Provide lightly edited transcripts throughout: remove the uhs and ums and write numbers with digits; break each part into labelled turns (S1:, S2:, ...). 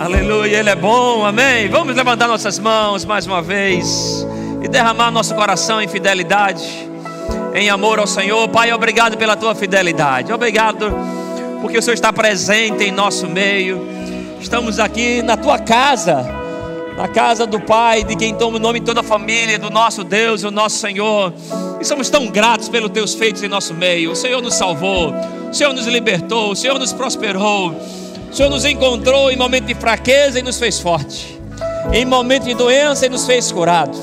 S1: Aleluia, Ele é bom, amém. Vamos levantar nossas mãos mais uma vez e derramar nosso coração em fidelidade, em amor ao Senhor. Pai, obrigado pela tua fidelidade. Obrigado porque o Senhor está presente em nosso meio. Estamos aqui na tua casa, na casa do Pai, de quem toma o nome de toda a família, do nosso Deus, o nosso Senhor. E somos tão gratos pelos teus feitos em nosso meio. O Senhor nos salvou, o Senhor nos libertou, o Senhor nos prosperou. O Senhor nos encontrou em momento de fraqueza e nos fez forte, em momento de doença e nos fez curados,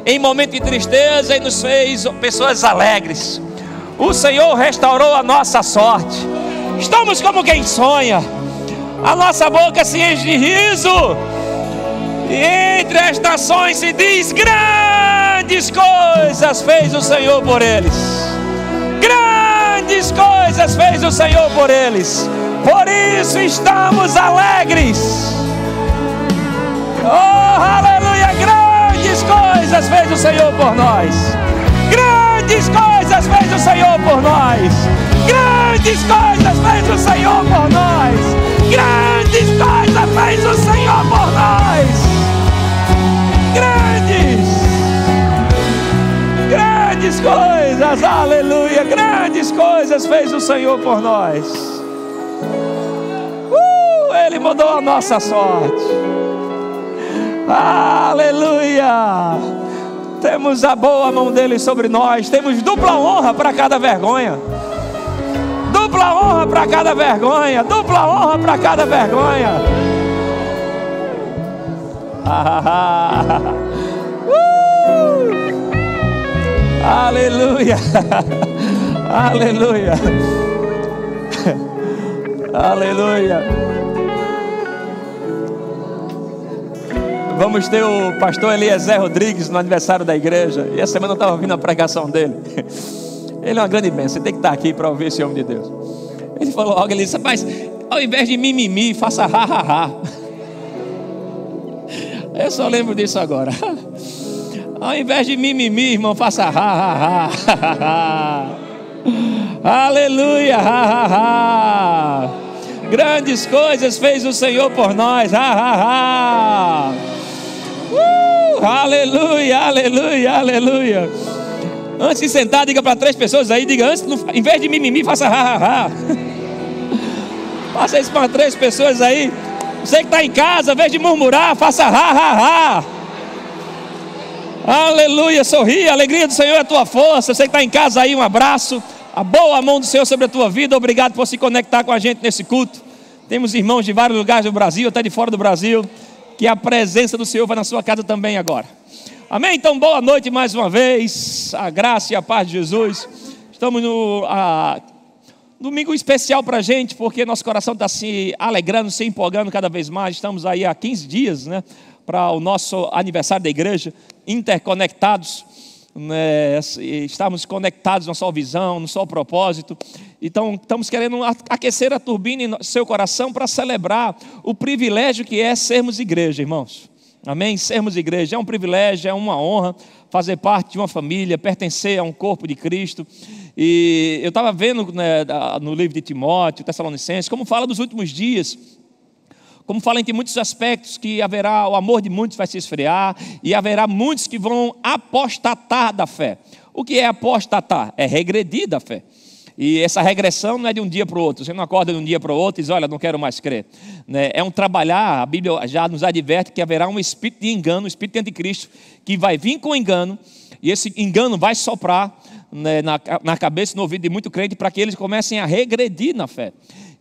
S1: em momento de tristeza e nos fez pessoas alegres. O Senhor restaurou a nossa sorte. Estamos como quem sonha, a nossa boca se enche de riso, e entre as nações se diz: grandes coisas fez o Senhor por eles. Grandes coisas fez o Senhor por eles. Por isso estamos alegres. Oh, aleluia! Grandes coisas fez o Senhor por nós. Grandes coisas fez o Senhor por nós. Grandes coisas fez o Senhor por nós. Grandes coisas fez o Senhor por nós. Grandes coisas, aleluia! Grandes coisas fez o Senhor por nós. Ele mudou a nossa sorte. Aleluia! Temos a boa mão dele sobre nós. Temos dupla honra para cada vergonha. Dupla honra para cada vergonha. Dupla honra para cada vergonha. Aleluia! Aleluia! Aleluia! Vamos ter o pastor Eliezer Rodrigues no aniversário da igreja. E essa semana eu estava ouvindo a pregação dele. Ele é uma grande bênção. Você tem que estar aqui para ouvir esse homem de Deus. Ele falou algo, ele disse: mas ao invés de mimimi, faça ha. Eu só lembro disso agora. Ao invés de mimimi, irmão, faça ha. Aleluia, ha. Grandes coisas fez o Senhor por nós. Aleluia, aleluia, aleluia. Antes de sentar, diga para 3 pessoas aí, diga antes, em vez de mimimi, faça ha. Faça isso para 3 pessoas aí. Você que está em casa, em vez de murmurar, faça ha. Aleluia, sorri, a alegria do Senhor é a tua força. Você que está em casa aí, um abraço. A boa mão do Senhor sobre a tua vida. Obrigado por se conectar com a gente nesse culto. Temos irmãos de vários lugares do Brasil, até de fora do Brasil. Que a presença do Senhor vai na sua casa também agora. Amém? Então boa noite mais uma vez. A graça e a paz de Jesus. Estamos no domingo especial para a gente, porque nosso coração está se alegrando, se empolgando cada vez mais. Estamos aí há 15 dias, né, para o nosso aniversário da igreja, interconectados. Estamos conectados na sua visão, no seu propósito. Então estamos querendo aquecer a turbina em seu coração para celebrar o privilégio que é sermos igreja, irmãos. Amém? Sermos igreja é um privilégio, é uma honra fazer parte de uma família, pertencer a um corpo de Cristo. E eu estava vendo, né, no livro de Timóteo, Tessalonicenses, como fala dos últimos dias, como fala em muitos aspectos, que haverá, o amor de muitos vai se esfriar, e haverá muitos que vão apostatar da fé. O que é apostatar? É regredir da fé. E essa regressão não é de um dia para o outro. Você não acorda de um dia para o outro e diz: olha, não quero mais crer, né? É um trabalhar. A Bíblia já nos adverte que haverá um espírito de engano, um espírito de anticristo, que vai vir com engano, e esse engano vai soprar, né, na cabeça e no ouvido de muito crente, para que eles comecem a regredir na fé.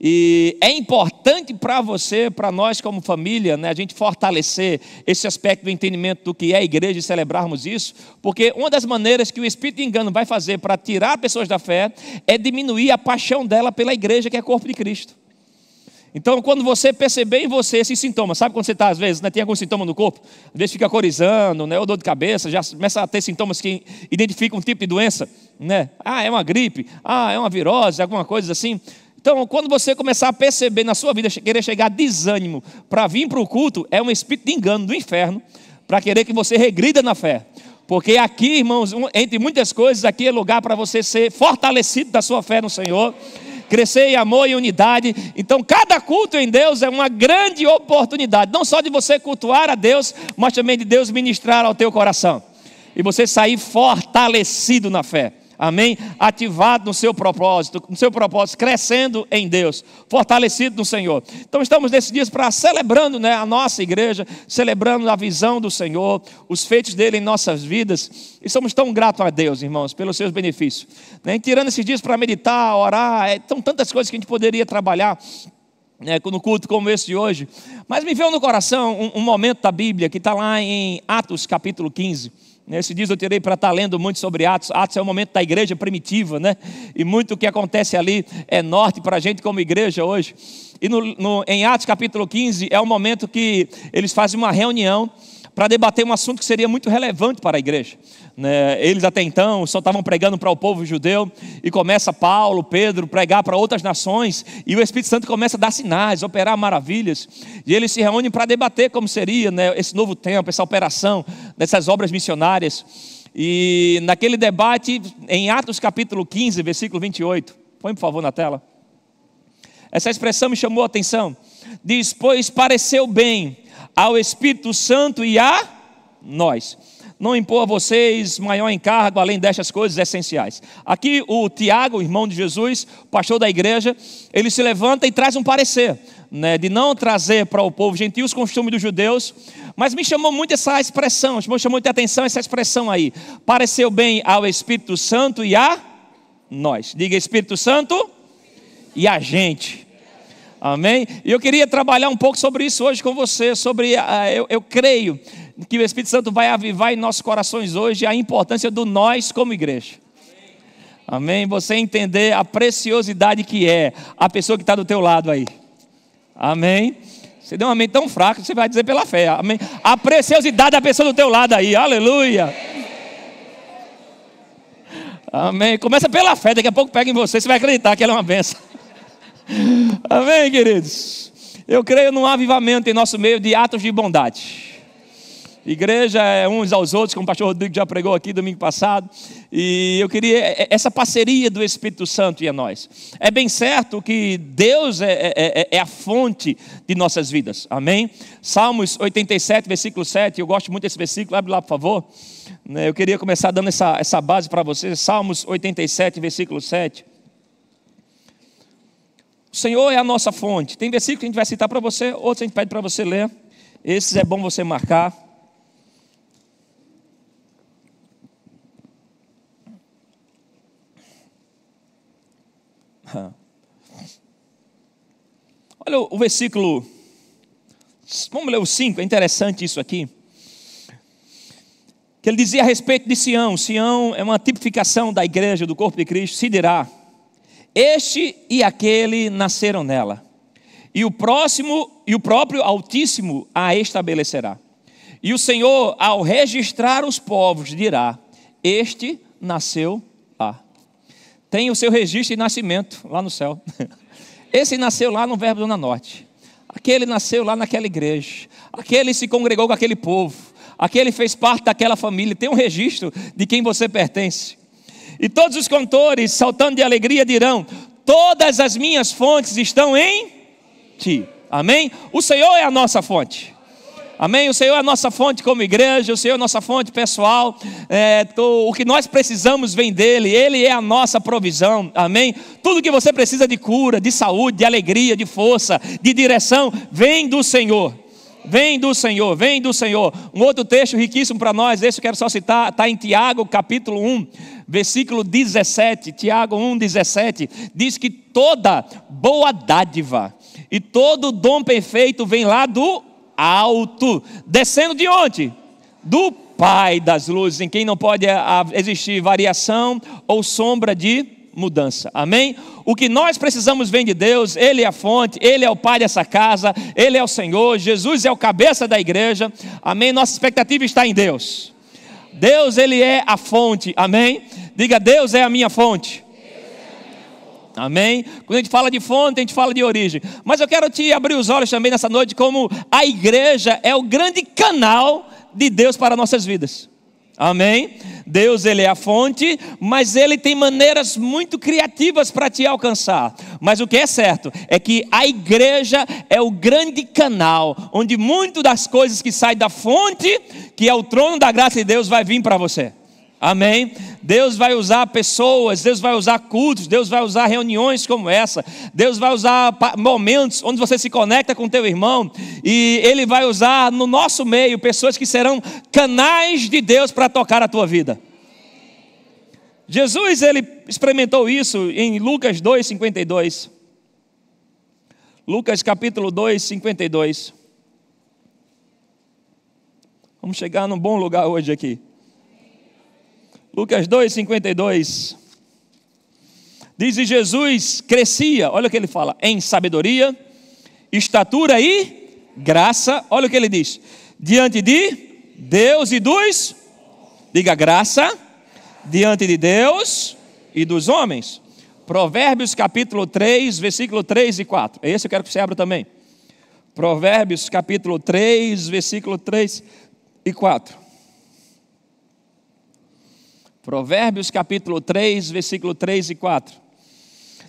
S1: E é importante para você, para nós como família, né, a gente fortalecer esse aspecto do entendimento do que é a igreja e celebrarmos isso, porque uma das maneiras que o espírito de engano vai fazer para tirar pessoas da fé é diminuir a paixão dela pela igreja, que é o corpo de Cristo. Então, quando você perceber em você esses sintomas, sabe quando você está, às vezes, né, tem algum sintoma no corpo, às vezes fica corizando, né, ou dor de cabeça, já começa a ter sintomas que identificam um tipo de doença, né? É uma gripe, é uma virose, alguma coisa assim. Então, quando você começar a perceber na sua vida, querer chegar a desânimo para vir para o culto, é um espírito de engano do inferno, para querer que você regrida na fé. Porque aqui, irmãos, entre muitas coisas, aqui é lugar para você ser fortalecido da sua fé no Senhor, crescer em amor e unidade. Então cada culto em Deus é uma grande oportunidade, não só de você cultuar a Deus, mas também de Deus ministrar ao teu coração, e você sair fortalecido na fé. Amém? Ativado no seu propósito, crescendo em Deus, fortalecido no Senhor. Então estamos nesses dias para celebrando, né, a nossa igreja, celebrando a visão do Senhor, os feitos dele em nossas vidas, e somos tão gratos a Deus, irmãos, pelos seus benefícios, né? Tirando esses dias para meditar, orar, são tantas coisas que a gente poderia trabalhar, né, no culto como esse de hoje, mas me veio no coração um momento da Bíblia que está lá em Atos capítulo 15. Nesses dias eu tirei para estar lendo muito sobre Atos. Atos é o momento da igreja primitiva, né? E muito o que acontece ali é norte para a gente como igreja hoje. E em Atos capítulo 15 é o momento que eles fazem uma reunião para debater um assunto que seria muito relevante para a igreja, né? Eles até então só estavam pregando para o povo judeu, e começa Paulo, Pedro, pregar para outras nações, e o Espírito Santo começa a dar sinais, operar maravilhas, e eles se reúnem para debater como seria, né, esse novo tempo, essa operação dessas obras missionárias. E naquele debate, em Atos capítulo 15, versículo 28, põe por favor na tela, essa expressão me chamou a atenção. Diz: pois pareceu bem ao Espírito Santo e a nós não impor a vocês maior encargo além destas coisas essenciais. Aqui o Tiago, irmão de Jesus, pastor da igreja, ele se levanta e traz um parecer, né, de não trazer para o povo gentil os costumes dos judeus, mas me chamou muito essa expressão, chamou muita atenção essa expressão aí: pareceu bem ao Espírito Santo e a nós. Diga: Espírito Santo e a gente. Amém? E eu queria trabalhar um pouco sobre isso hoje com você, eu creio que o Espírito Santo vai avivar em nossos corações hoje a importância do nós como igreja. Amém? Você entender a preciosidade que é a pessoa que está do teu lado aí. Amém? Você deu um amém tão fraco, você vai dizer pela fé. Amém? A preciosidade da pessoa do teu lado aí. Aleluia. Amém? Começa pela fé, daqui a pouco pega em você, você vai acreditar que ela é uma bênção. Amém, queridos? Eu creio num avivamento em nosso meio de atos de bondade. Igreja é uns aos outros, como o pastor Rodrigo já pregou aqui domingo passado. E eu queria essa parceria do Espírito Santo e a nós. É bem certo que Deus é a fonte de nossas vidas. Amém? Salmos 87, versículo 7. Eu gosto muito desse versículo, abre lá por favor. Eu queria começar dando essa base para vocês. Salmos 87, versículo 7. O Senhor é a nossa fonte. Tem versículo que a gente vai citar para você, outros a gente pede para você ler. Esses é bom você marcar. Olha o versículo, vamos ler o 5, é interessante isso aqui. Que ele dizia a respeito de Sião. Sião é uma tipificação da igreja, do corpo de Cristo. Se dirá: este e aquele nasceram nela, e o próprio Altíssimo a estabelecerá. E o Senhor, ao registrar os povos, dirá: este nasceu lá. Tem o seu registro de nascimento lá no céu. Esse nasceu lá no Verbo Zona Norte. Aquele nasceu lá naquela igreja. Aquele se congregou com aquele povo. Aquele fez parte daquela família. Tem um registro de quem você pertence. E todos os cantores, saltando de alegria, dirão: todas as minhas fontes estão em ti. Amém? O Senhor é a nossa fonte. Amém? O Senhor é a nossa fonte como igreja. O Senhor é a nossa fonte pessoal. O que nós precisamos vem dEle. Ele é a nossa provisão. Amém? Tudo que você precisa de cura, de saúde, de alegria, de força, de direção, vem do Senhor. Vem do Senhor, vem do Senhor. Um outro texto riquíssimo para nós, esse eu quero só citar, está em Tiago capítulo 1, versículo 17. Tiago 1, 17, diz que toda boa dádiva e todo dom perfeito vem lá do alto, descendo de onde? Do Pai das luzes, em quem não pode existir variação ou sombra de mudança. Amém? O que nós precisamos vem de Deus. Ele é a fonte, Ele é o Pai dessa casa, Ele é o Senhor, Jesus é o cabeça da igreja. Amém? Nossa expectativa está em Deus. Deus, Ele é a fonte. Amém? Diga: Deus é a minha fonte. Amém? Quando a gente fala de fonte, a gente fala de origem. Mas eu quero te abrir os olhos também nessa noite, como a igreja é o grande canal de Deus para nossas vidas. Amém? Deus, Ele é a fonte, mas Ele tem maneiras muito criativas para te alcançar. Mas o que é certo é que a igreja é o grande canal, onde muito das coisas que saem da fonte, que é o trono da graça de Deus, vai vir para você. Amém? Deus vai usar pessoas, Deus vai usar cultos, Deus vai usar reuniões como essa, Deus vai usar momentos onde você se conecta com teu irmão, e Ele vai usar no nosso meio pessoas que serão canais de Deus para tocar a tua vida. Jesus, Ele experimentou isso em Lucas 2:52. Lucas capítulo 2:52. Vamos chegar num bom lugar hoje aqui. Lucas 2:52. Diz: e Jesus crescia, olha o que ele fala, em sabedoria, estatura e graça. Olha o que ele diz: diante de Deus e dos, diga, graça, diante de Deus e dos homens. Provérbios capítulo 3, versículo 3 e 4. Esse eu quero que você abra também. Provérbios capítulo 3, versículo 3 e 4. Provérbios capítulo 3, versículo 3 e 4.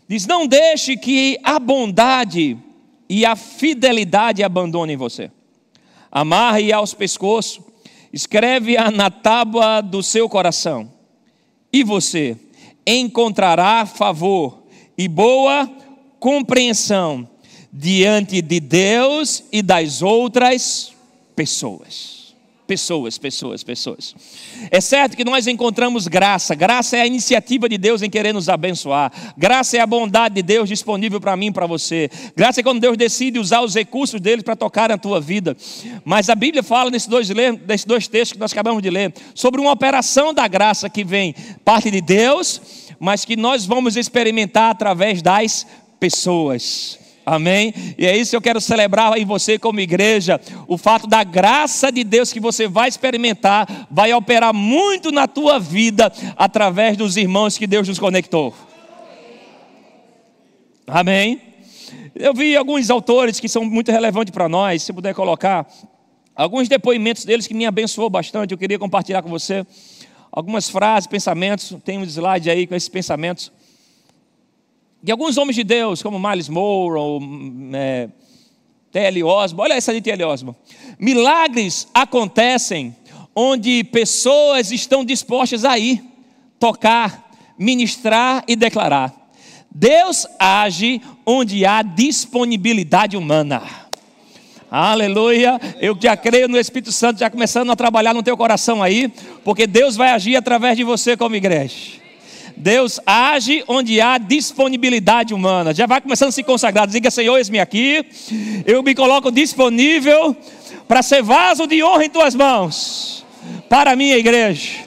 S1: Diz: não deixe que a bondade e a fidelidade abandonem você. Amarre-a aos pescoços, escreve-a na tábua do seu coração. E você encontrará favor e boa compreensão diante de Deus e das outras pessoas. Pessoas. É certo que nós encontramos graça. Graça é a iniciativa de Deus em querer nos abençoar. Graça é a bondade de Deus disponível para mim e para você. Graça é quando Deus decide usar os recursos dele para tocar na tua vida. Mas a Bíblia fala nesses dois textos que nós acabamos de ler, sobre uma operação da graça que vem parte de Deus, mas que nós vamos experimentar através das pessoas. Amém? E é isso que eu quero celebrar em você como igreja. O fato da graça de Deus que você vai experimentar vai operar muito na tua vida através dos irmãos que Deus nos conectou. Amém? Eu vi alguns autores que são muito relevantes para nós. Se puder colocar alguns depoimentos deles que me abençoou bastante, eu queria compartilhar com você algumas frases, pensamentos. Tem um slide aí com esses pensamentos de alguns homens de Deus, como Miles Monroe, T.L. Osborne. Olha essa de T.L. Osborne. Milagres acontecem onde pessoas estão dispostas a ir, tocar, ministrar e declarar. Deus age onde há disponibilidade humana. Aleluia. Eu já creio no Espírito Santo já começando a trabalhar no teu coração aí, porque Deus vai agir através de você como igreja. Deus age onde há disponibilidade humana. Já vai começando a se consagrar. Diga: Senhor, eis-me aqui. Eu me coloco disponível para ser vaso de honra em tuas mãos, para a minha igreja.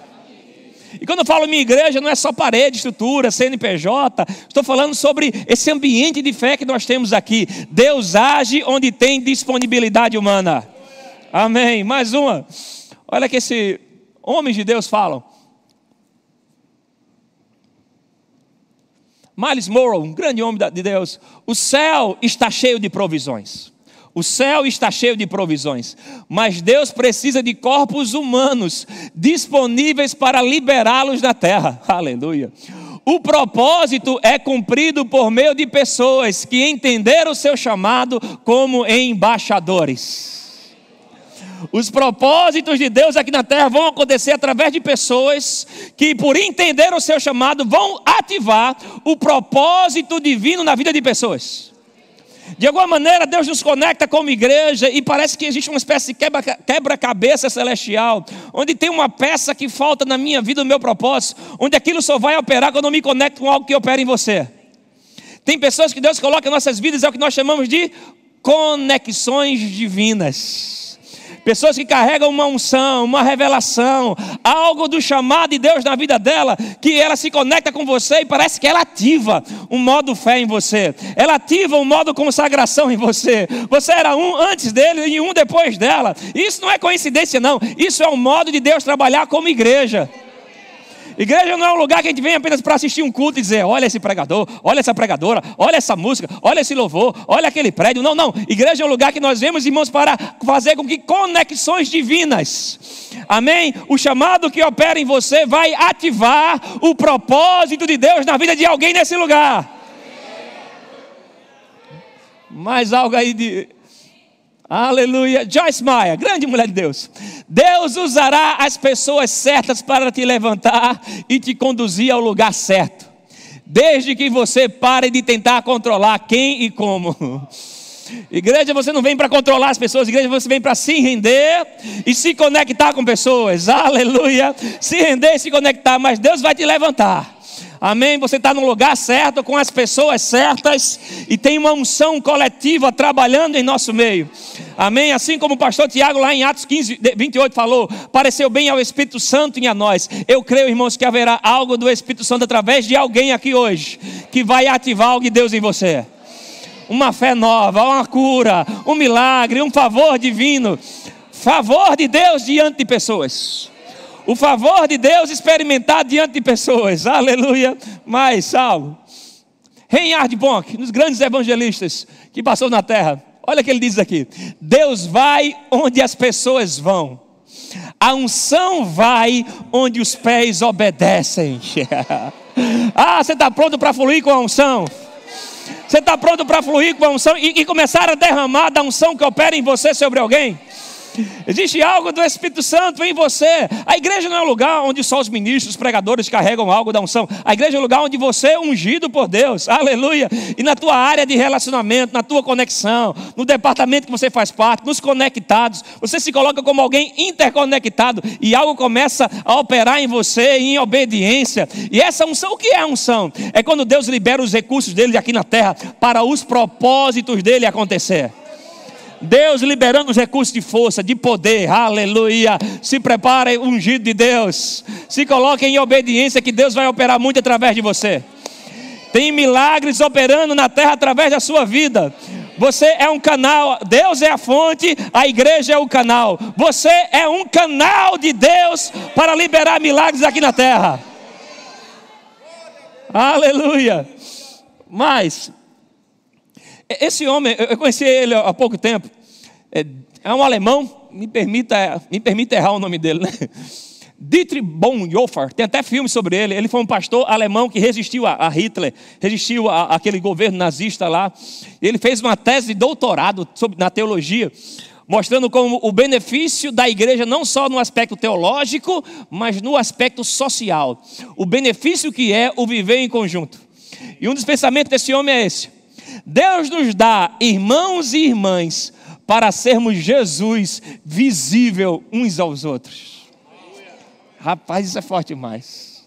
S1: E quando eu falo minha igreja, não é só parede, estrutura, CNPJ. Estou falando sobre esse ambiente de fé que nós temos aqui. Deus age onde tem disponibilidade humana. Amém. Mais uma. Olha que esses homens de Deus falam. Miles Monroe, um grande homem de Deus: o céu está cheio de provisões. O céu está cheio de provisões, mas Deus precisa de corpos humanos disponíveis para liberá-los da terra. Aleluia. O propósito é cumprido por meio de pessoas que entenderam o seu chamado como embaixadores. Os propósitos de Deus aqui na terra vão acontecer através de pessoas que, por entender o seu chamado, vão ativar o propósito divino na vida de pessoas. De alguma maneira, Deus nos conecta como igreja e parece que existe uma espécie de quebra-cabeça celestial, onde tem uma peça que falta na minha vida, no meu propósito, onde aquilo só vai operar quando eu me conecto com algo que opera em você. Tem pessoas que Deus coloca em nossas vidas, é o que nós chamamos de conexões divinas. Pessoas que carregam uma unção, uma revelação, algo do chamado de Deus na vida dela, que ela se conecta com você e parece que ela ativa um modo fé em você. Ela ativa um modo consagração em você. Você era um antes dele e um depois dela. Isso não é coincidência não. Isso é um modo de Deus trabalhar como igreja. Igreja não é um lugar que a gente vem apenas para assistir um culto e dizer: olha esse pregador, olha essa pregadora, olha essa música, olha esse louvor, olha aquele prédio. Não, não. Igreja é um lugar que nós vemos, irmãos, para fazer com que conexões divinas. Amém? O chamado que opera em você vai ativar o propósito de Deus na vida de alguém nesse lugar. Mais algo aí de... Aleluia. Joyce Meyer, grande mulher de Deus. Deus usará as pessoas certas para te levantar e te conduzir ao lugar certo, desde que você pare de tentar controlar quem e como. Igreja, você não vem para controlar as pessoas. Igreja, você vem para se render e se conectar com pessoas. Aleluia. Se render e se conectar, mas Deus vai te levantar. Amém? Você está no lugar certo, com as pessoas certas, e tem uma unção coletiva trabalhando em nosso meio. Amém? Assim como o pastor Tiago lá em Atos 15, 28 falou: pareceu bem ao Espírito Santo e a nós. Eu creio, irmãos, que haverá algo do Espírito Santo através de alguém aqui hoje, que vai ativar algo de Deus em você. Uma fé nova, uma cura, um milagre, um favor divino. Favor de Deus diante de pessoas. O favor de Deus experimentado diante de pessoas. Aleluia. Mais algo. Reinhard Bonk, um dos grandes evangelistas que passou na terra. Olha o que ele diz aqui: Deus vai onde as pessoas vão. A unção vai onde os pés obedecem. Você está pronto para fluir com a unção? Você está pronto para fluir com a unção e começar a derramar da unção que opera em você sobre alguém? Existe algo do Espírito Santo em você. A igreja não é um lugar onde só os ministros, os pregadores carregam algo da unção. A igreja é um lugar onde você é ungido por Deus. Aleluia. E na tua área de relacionamento, na tua conexão, no departamento que você faz parte, nos conectados, você se coloca como alguém interconectado e algo começa a operar em você em obediência. E essa unção, o que é a unção? É quando Deus libera os recursos dele aqui na terra para os propósitos dele acontecer. Deus liberando os recursos de força, de poder. Aleluia. Se prepare, ungido de Deus. Se coloque em obediência, que Deus vai operar muito através de você. Tem milagres operando na terra através da sua vida. Você é um canal. Deus é a fonte, a igreja é o canal. Você é um canal de Deus para liberar milagres aqui na terra. Aleluia. Mas esse homem, eu conheci ele há pouco tempo. É um alemão, me permita errar o nome dele, né? Dietrich Bonhoeffer, tem até filme sobre ele. Ele foi um pastor alemão que resistiu a Hitler, resistiu àquele governo nazista lá. Ele fez uma tese de doutorado na teologia, mostrando como o benefício da igreja, não só no aspecto teológico, mas no aspecto social. O benefício que é o viver em conjunto. E um dos pensamentos desse homem é esse: Deus nos dá irmãos e irmãs para sermos Jesus visível uns aos outros. Rapaz, isso é forte demais.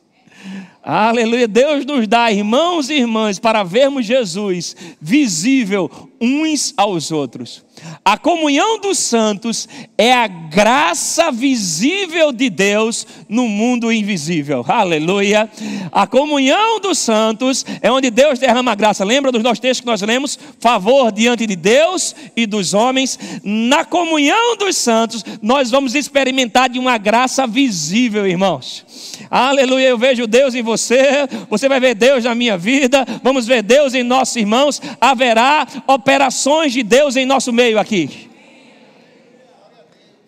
S1: Aleluia. Deus nos dá irmãos e irmãs para vermos Jesus visível uns aos outros. A comunhão dos santos é a graça visível de Deus no mundo invisível. Aleluia. A comunhão dos santos é onde Deus derrama a graça. Lembra dos nossos textos que nós lemos? Favor diante de Deus e dos homens. Na comunhão dos santos nós vamos experimentar de uma graça visível, irmãos. Aleluia. Eu vejo Deus em você, você vai ver Deus na minha vida, vamos ver Deus em nossos irmãos. Haverá operações de Deus em nosso meio aqui.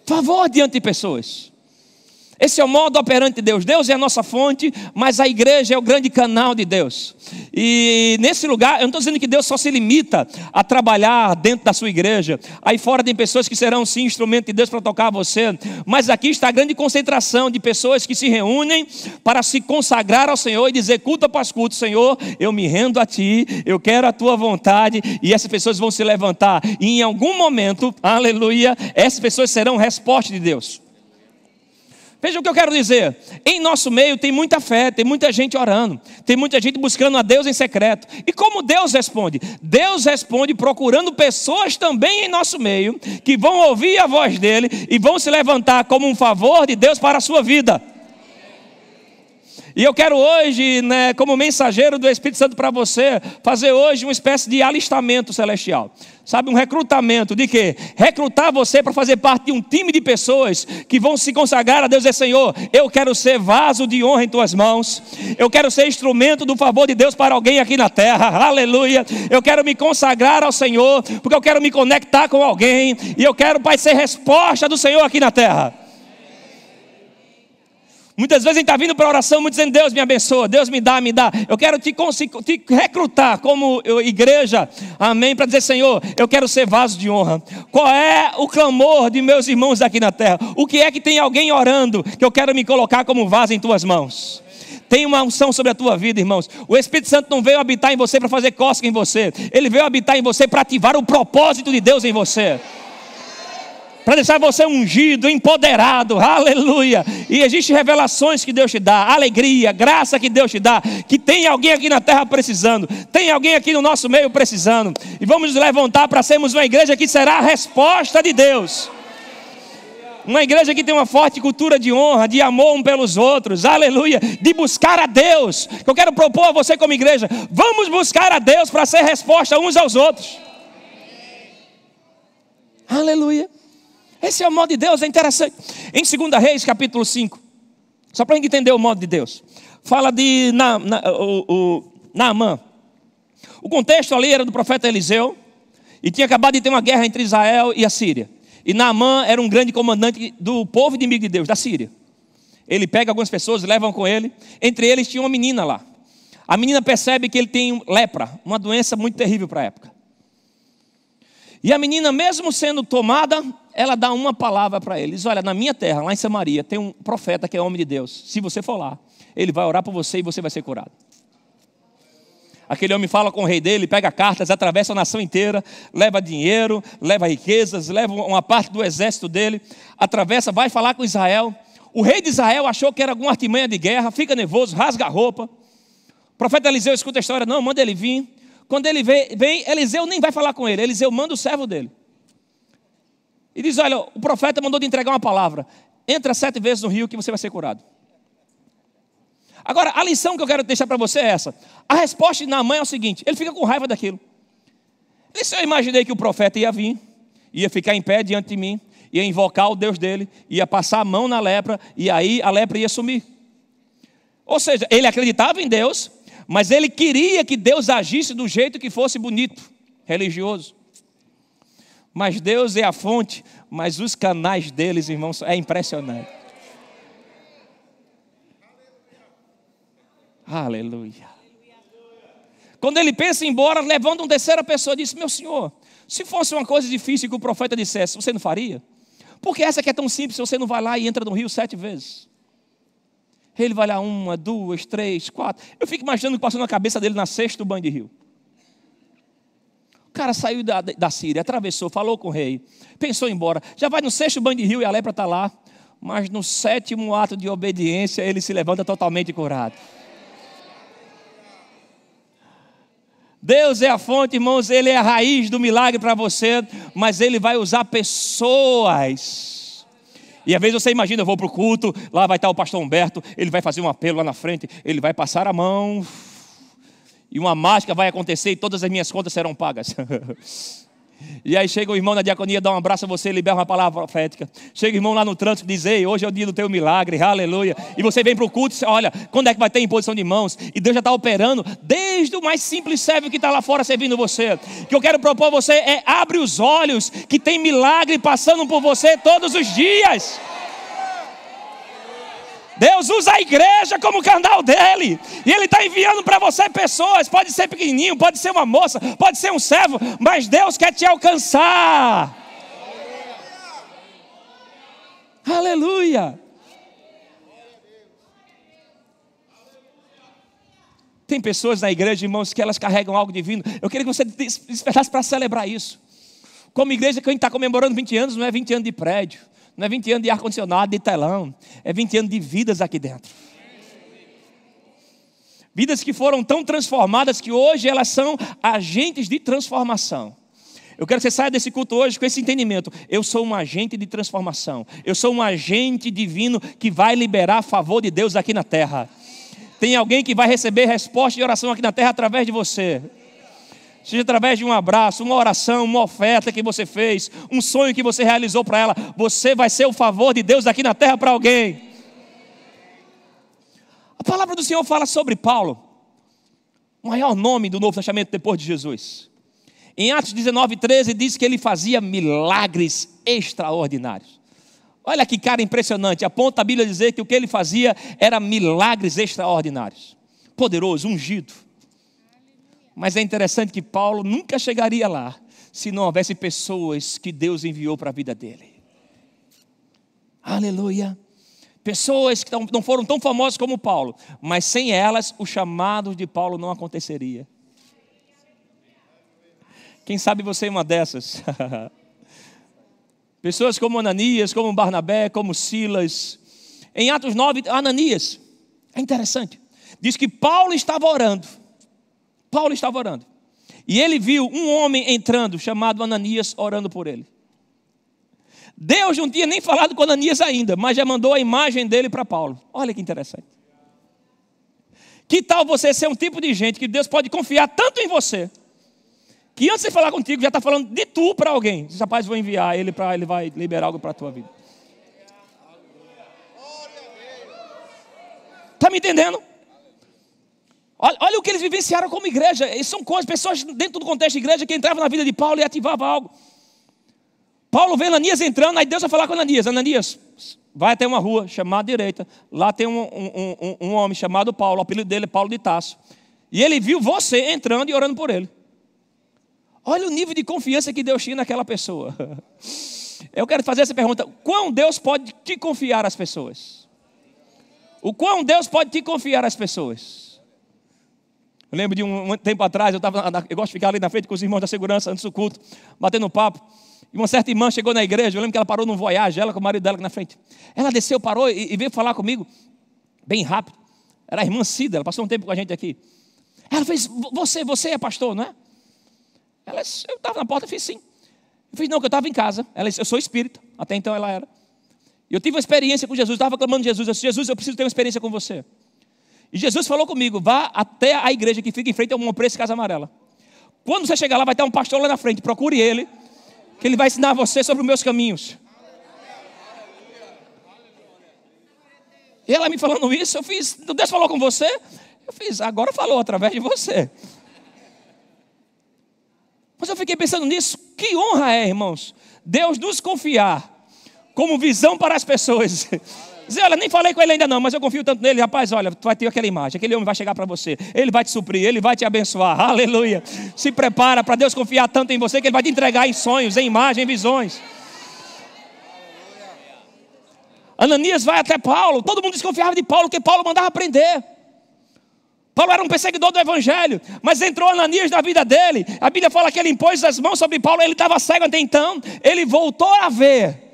S1: Favor diante de pessoas. Esse é o modo operante de Deus. Deus é a nossa fonte, mas a igreja é o grande canal de Deus. E nesse lugar, eu não estou dizendo que Deus só se limita a trabalhar dentro da sua igreja. Aí fora tem pessoas que serão sim instrumento de Deus para tocar você. Mas aqui está a grande concentração de pessoas que se reúnem para se consagrar ao Senhor e dizer culto após culto: Senhor, eu me rendo a Ti, eu quero a Tua vontade. E essas pessoas vão se levantar. E em algum momento, aleluia, essas pessoas serão resposta de Deus. Veja o que eu quero dizer. Em nosso meio tem muita fé, tem muita gente orando, tem muita gente buscando a Deus em secreto. E como Deus responde? Deus responde procurando pessoas também em nosso meio, que vão ouvir a voz dele e vão se levantar como um favor de Deus para a sua vida. E eu quero hoje, como mensageiro do Espírito Santo para você, fazer hoje uma espécie de alistamento celestial. Sabe, um recrutamento de quê? Recrutar você para fazer parte de um time de pessoas que vão se consagrar a Deus e dizer: Senhor, eu quero ser vaso de honra em tuas mãos. Eu quero ser instrumento do favor de Deus para alguém aqui na terra. Aleluia. Eu quero me consagrar ao Senhor, porque eu quero me conectar com alguém. E eu quero, Pai, ser resposta do Senhor aqui na terra. Muitas vezes a gente está vindo para a oração muito dizendo: Deus me abençoa, Deus me dá. Eu quero te recrutar como igreja, amém, para dizer: Senhor, eu quero ser vaso de honra. Qual é o clamor de meus irmãos aqui na terra? O que é que tem alguém orando que eu quero me colocar como vaso em tuas mãos? Tem uma unção sobre a tua vida, irmãos. O Espírito Santo não veio habitar em você para fazer cócega em você. Ele veio habitar em você para ativar o propósito de Deus em você, para deixar você ungido, empoderado, aleluia. E existem revelações que Deus te dá, alegria, graça que Deus te dá, que tem alguém aqui na terra precisando, tem alguém aqui no nosso meio precisando. E vamos nos levantar para sermos uma igreja que será a resposta de Deus. Uma igreja que tem uma forte cultura de honra, de amor um pelos outros, aleluia, de buscar a Deus. Que eu quero propor a você como igreja: vamos buscar a Deus para ser resposta uns aos outros. Aleluia. Esse é o modo de Deus, é interessante. Em 2 Reis, capítulo 5, só para a gente entender o modo de Deus, fala de Naamã. O contexto ali era do profeta Eliseu, e tinha acabado de ter uma guerra entre Israel e a Síria. E Naamã era um grande comandante do povo inimigo de Deus, da Síria. Ele pega algumas pessoas, levam com ele. Entre eles tinha uma menina lá. A menina percebe que ele tem lepra, uma doença muito terrível para a época. E a menina, mesmo sendo tomada, ela dá uma palavra para ele. Diz: olha, na minha terra, lá em Samaria, tem um profeta que é homem de Deus. Se você for lá, ele vai orar por você e você vai ser curado. Aquele homem fala com o rei dele, pega cartas, atravessa a nação inteira, leva dinheiro, leva riquezas, leva uma parte do exército dele, atravessa, vai falar com Israel. O rei de Israel achou que era alguma artimanha de guerra, fica nervoso, rasga a roupa. O profeta Eliseu escuta a história: não, manda ele vir. Quando ele vem, Eliseu nem vai falar com ele. Eliseu manda o servo dele e diz: olha, o profeta mandou te entregar uma palavra. Entra 7 vezes no rio que você vai ser curado. Agora, a lição que eu quero deixar para você é essa. A resposta de Naamã é o seguinte: ele fica com raiva daquilo. Ele disse: eu imaginei que o profeta ia vir, ia ficar em pé diante de mim, ia invocar o Deus dele, ia passar a mão na lepra, e aí a lepra ia sumir. Ou seja, ele acreditava em Deus, mas ele queria que Deus agisse do jeito que fosse bonito, religioso. Mas Deus é a fonte, mas os canais deles, irmãos, é impressionante. Aleluia. Quando ele pensa em ir embora, levanta uma terceira pessoa e diz: meu senhor, se fosse uma coisa difícil que o profeta dissesse, você não faria? Porque essa que é tão simples, você não vai lá e entra no rio 7 vezes. Ele vai lá 1, 2, 3, 4. Eu fico imaginando o que passou na cabeça dele na 6º banho de rio. O cara saiu da Síria, atravessou, falou com o rei, pensou em ir embora. Já vai no 6º banho de rio e a lepra está lá. Mas no 7º ato de obediência, ele se levanta totalmente curado. Deus é a fonte, irmãos, Ele é a raiz do milagre para você, mas Ele vai usar pessoas. E às vezes você imagina: eu vou para o culto, lá vai estar o pastor Humberto, ele vai fazer um apelo lá na frente, ele vai passar a mão, e uma mágica vai acontecer e todas as minhas contas serão pagas. E aí chega o irmão na diaconia, dá um abraço a você, libera uma palavra profética. Chega o irmão lá no trânsito e diz: ei, hoje é o dia do teu milagre, aleluia. E você vem para o culto e diz: olha, quando é que vai ter imposição de mãos? E Deus já está operando, desde o mais simples servo que está lá fora servindo você. O que eu quero propor a você é: abre os olhos, que tem milagre passando por você todos os dias. Deus usa a igreja como canal dele, e Ele está enviando para você pessoas. Pode ser pequenininho, pode ser uma moça, pode ser um servo, mas Deus quer te alcançar. Aleluia. Tem pessoas na igreja, irmãos, que elas carregam algo divino. Eu queria que você despertasse para celebrar isso. Como igreja que a gente está comemorando 20 anos, não é 20 anos de prédio, não é 20 anos de ar-condicionado, de telão. É 20 anos de vidas aqui dentro. Vidas que foram tão transformadas que hoje elas são agentes de transformação. Eu quero que você saia desse culto hoje com esse entendimento. Eu sou um agente de transformação. Eu sou um agente divino que vai liberar a favor de Deus aqui na terra. Tem alguém que vai receber resposta de oração aqui na terra através de você. Seja através de um abraço, uma oração, uma oferta que você fez, um sonho que você realizou para ela. Você vai ser o favor de Deus aqui na terra para alguém. A palavra do Senhor fala sobre Paulo, o maior nome do Novo Testamento depois de Jesus. Em Atos 19:13 diz que ele fazia milagres extraordinários. Olha que cara impressionante, aponta a Bíblia a dizer que o que ele fazia era milagres extraordinários. Poderoso, ungido. Mas é interessante que Paulo nunca chegaria lá se não houvesse pessoas que Deus enviou para a vida dele. Aleluia. Pessoas que não foram tão famosas como Paulo, mas sem elas o chamado de Paulo não aconteceria. Quem sabe você é uma dessas. Pessoas como Ananias, como Barnabé, como Silas. Em Atos 9, Ananias, é interessante, diz que Paulo estava orando. E ele viu um homem entrando, chamado Ananias, orando por ele. Deus não tinha nem falado com Ananias ainda, mas já mandou a imagem dele para Paulo. Olha que interessante. Que tal você ser um tipo de gente que Deus pode confiar tanto em você, que antes de falar contigo já está falando de tu para alguém. Diz, rapaz, vou enviar ele para ele vai liberar algo para a tua vida. Está me entendendo? Olha o que eles vivenciaram como igreja. São coisas, pessoas dentro do contexto de igreja que entravam na vida de Paulo e ativavam algo. Paulo vê Ananias entrando, aí Deus vai falar com Ananias. Ananias, vai até uma rua chamada direita. Lá tem um homem chamado Paulo, o apelido dele é Paulo de Tarso. E ele viu você entrando e orando por ele. Olha o nível de confiança que Deus tinha naquela pessoa. Eu quero fazer essa pergunta: quão Deus pode te confiar às pessoas? O quão Deus pode te confiar às pessoas? Eu lembro de um tempo atrás, eu gosto de ficar ali na frente com os irmãos da segurança antes do culto, batendo papo. E uma certa irmã chegou na igreja, eu lembro que ela parou num Voyage, ela com o marido dela aqui na frente. Ela desceu, parou e veio falar comigo, bem rápido. Era a irmã Cida, ela passou um tempo com a gente aqui. Ela fez, você é pastor, não é? Eu estava na porta, fiz sim. Eu fiz, não, que eu estava em casa. Ela disse, eu sou espírita, até então ela era. E eu tive uma experiência com Jesus, estava clamando Jesus. Eu disse, Jesus, eu preciso ter uma experiência com você. E Jesus falou comigo, vá até a igreja que fica em frente ao Monte Preço Casa Amarela. Quando você chegar lá, vai ter um pastor lá na frente, procure ele, que ele vai ensinar você sobre os meus caminhos. E ela me falando isso, eu fiz, Deus falou com você? Eu fiz, agora falou através de você. Mas eu fiquei pensando nisso, que honra é, irmãos, Deus nos confiar como visão para as pessoas. Dizer, olha, nem falei com ele ainda não, mas eu confio tanto nele, rapaz, olha, tu vai ter aquela imagem, aquele homem vai chegar para você, ele vai te suprir, ele vai te abençoar, aleluia. Se prepara para Deus confiar tanto em você, que ele vai te entregar em sonhos, em imagens, em visões. Ananias vai até Paulo, todo mundo desconfiava de Paulo, porque Paulo mandava prender. Paulo era um perseguidor do evangelho, mas entrou Ananias na vida dele. A Bíblia fala que ele impôs as mãos sobre Paulo, ele estava cego até então, ele voltou a ver.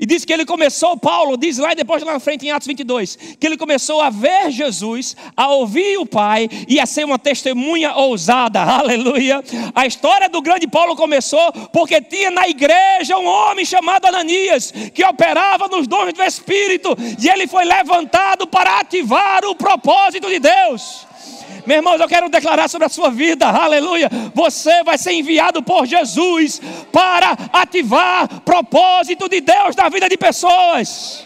S1: E diz que ele começou, Paulo diz lá e depois lá na frente em Atos 22, que ele começou a ver Jesus, a ouvir o Pai e a ser uma testemunha ousada, aleluia. A história do grande Paulo começou porque tinha na igreja um homem chamado Ananias, que operava nos dons do Espírito, e ele foi levantado para ativar o propósito de Deus. Meus irmãos, eu quero declarar sobre a sua vida, aleluia, você vai ser enviado por Jesus para ativar propósito de Deus na vida de pessoas.